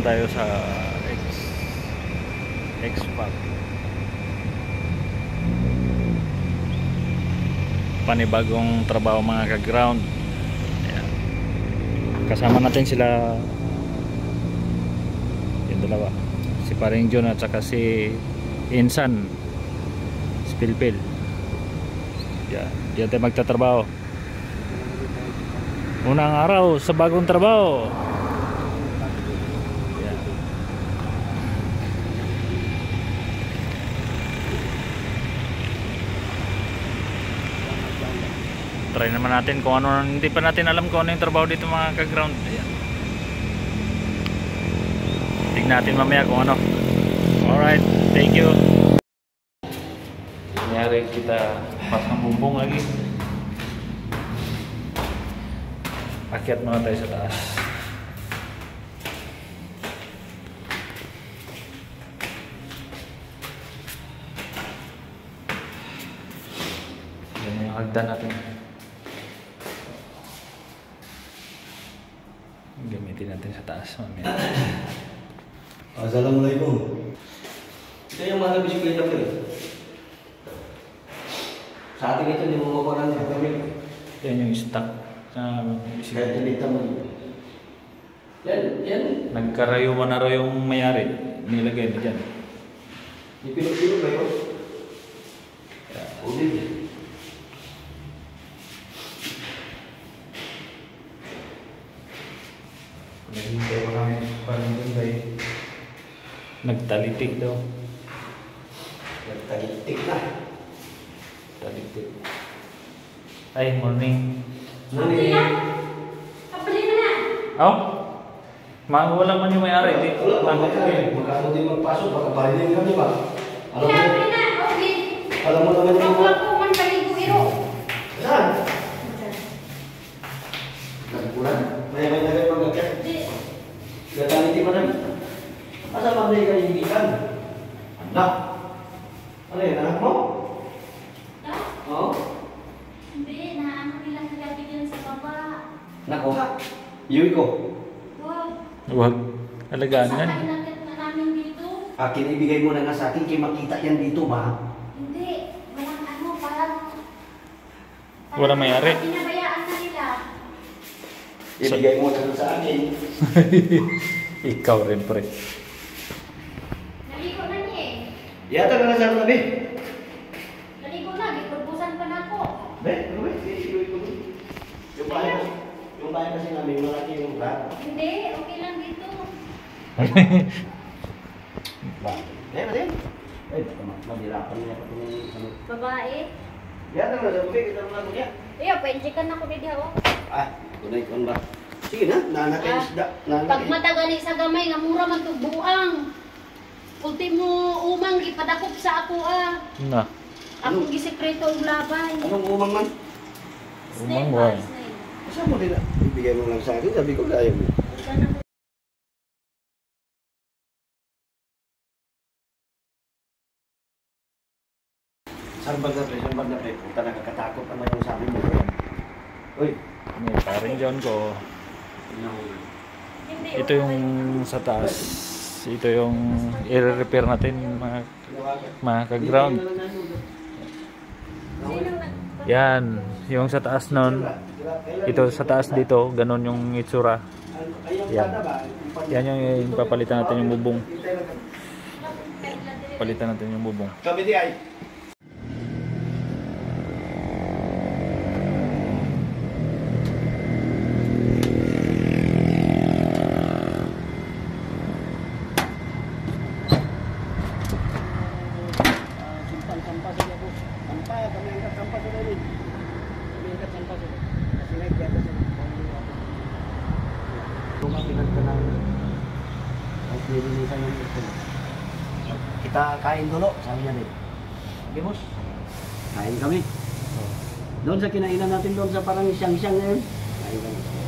naman tayo sa X-Pack. Panibagong trabaho mga ka-ground. Ayan. Kasama natin sila yung dalawa, si Paring John at saka si Insan Spilpil. Yan, diyan tayo magtatrabaho. Unang araw sa bagong trabaho. Yan. Try naman natin kung ano, hindi pa natin alam kung ano yung trabaho dito mga ka-ground. Ayan. Tignan natin mamaya kung ano. Alright, thank you. Nangyari kita pasang bumbong lagi. Akyat muna tayo sa taas. Yan yung hagdan natin. Gamitin natin sa taas mamaya. Assalamualaikum. Ito yung mga bisikleta ko eh. Sa atin ito, hindi mo makuha ng permit. Yan yung stock na Kaya tinita mo. Yan. nagkarayuman na raw yung mayari. Nilagay na dyan. Ipilog-pilog ba yun? Ulit. Naghintay pa kami parang ganda eh. Nagtalitik daw. Nagtalitik na. Talitik. Ay, morning. Morning. Kapalin mo na. Oh? Wala man yung may-ari. Wala, magkano din magpasok, baka bahalin kami ba? Alam mo, Kapalin na. Okay. alam mo naman yung mga... Kapag man baligo-iro. Saan? Nagpunan. May nagay mag-akyat. Gagamit mo namin. Asa ba may kaibigan? Anak. Ano yun, anak mo? Oo. Hindi, naano nila sa gabi dyan sa baba. Nakuha. Iuwi ko. Huwag. Alagaan Sa yan. inakit na namin dito. Akin ibigay mo na nga sa akin, kaya makita yan dito ba? Hindi. Walang ano, parang... Walang may-ari. Pinabayaan na nila. Ibigay mo na sa akin. Ikaw rin, pre. Naligo na niya eh. Yata ka na sa tabi. Naligo na, gipurpusan pa na ako. Be, ano ba? Iuwi ko. Yung bahay kasi namin, malaki yung rat. Hindi, okay lang dito. Eh, natin. Eh, mahirapan niya pa itong ano. Babae. Yata ka na sa tabi, kita mo lang niya. Iyo, painjikan ako dito ako. Ah, tunay ko ba? Sige na, nanakay isda. Pag matagali sa gamay, nga mura man to buang. Ultimo umang ipadakop sa ako Na. Akong gisekreto og labay. Anong umang man? Umang boy. Saan mo nila? Ibigay mo lang sa akin, sabi ko ayaw mo. Saan ba na pre? Punta nakakatakot naman yung sabi mo. Uy, May Paring John ko. Hindi, Ito yung sa taas. Ito yung i-repair natin mga ka-ground. Yan, yung sa taas nun. Ito sa taas dito, ganun yung itsura. Yan. Yan yung papalitan natin yung bubong. Palitan natin yung bubong. Kami di ay. Kita kain dulu, sabi niya din. Sige boss, kain kami. Doon sa kinainan natin doon sa parang siyang-siyang ngayon. Kain kami.